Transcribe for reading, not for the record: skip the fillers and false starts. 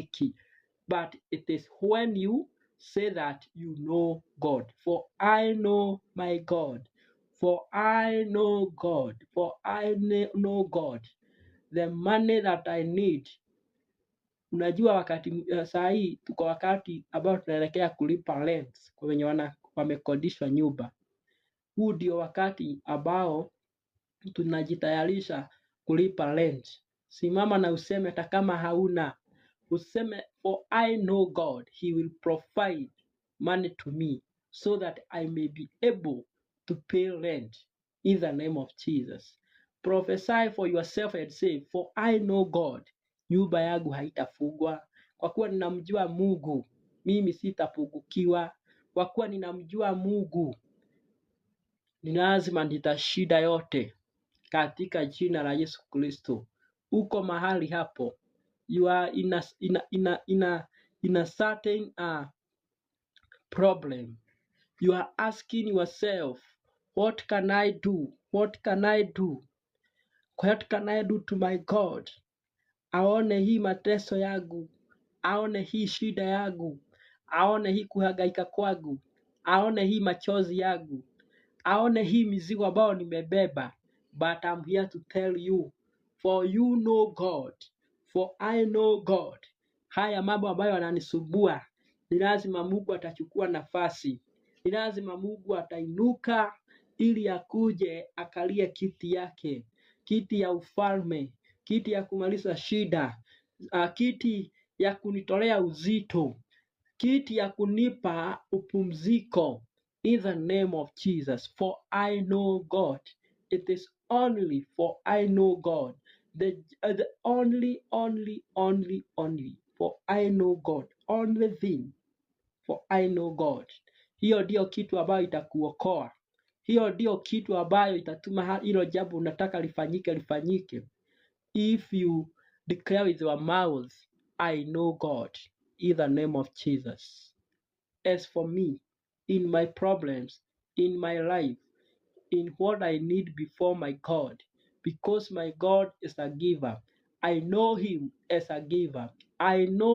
key. But it is when you say that you know God. For I know my God. For I know God. For I know God. The money that I need. Unajua wakati saa hii tuko wakati ambao tunaelekea kulipa rent kwa wenye wamekodishwa nyumba. Huu ndio wakati ambao tunajitayarisha kulipa rent. Simama na useme hata kama hauna, useme for I know God, he will provide money to me so that I may be able to pay rent in the name of Jesus. Prophesy for yourself and say, for I know God, nyumba yangu haitafungwa. Kwa kuwa ninamjua Mungu, mimi sitapungukiwa. Kwa kuwa ninamjua Mungu, ni lazima nitashinda yote katika jina la Yesu Kristo. Uko mahali hapo, you are in a certain problem. You are asking yourself, what can I do? What can I do? What can I do to my God? Aone hii mateso yangu, aone hii shida yangu, aone hii kuhangaika kwangu, aone hii machozi yangu, aone hii mizigo ambayo nimebeba. But I'm here to tell you, for you know God, for I know God. Haya mambo ambayo yananisumbua, ni lazima Mungu atachukua nafasi. Ni lazima Mungu atainuka ili akuje akalie kiti yake, kiti ya ufalme, kiti ya kumaliza shida, kiti ya kunitolea uzito, kiti ya kunipa upumziko. In the name of Jesus, for I know God. It is only for I know God. The only, for I know God. Only thing, for I know God. Hiyo ndio kitu ambayo itakuokoa. Hiyo ndio kitu ambayo itatuma hilo jambo unataka lifanyike. If you declare with your mouth, I know God, in the name of Jesus. As for me, in my problems, in my life, in what I need before my God, because my God is a giver. I know him as a giver. I know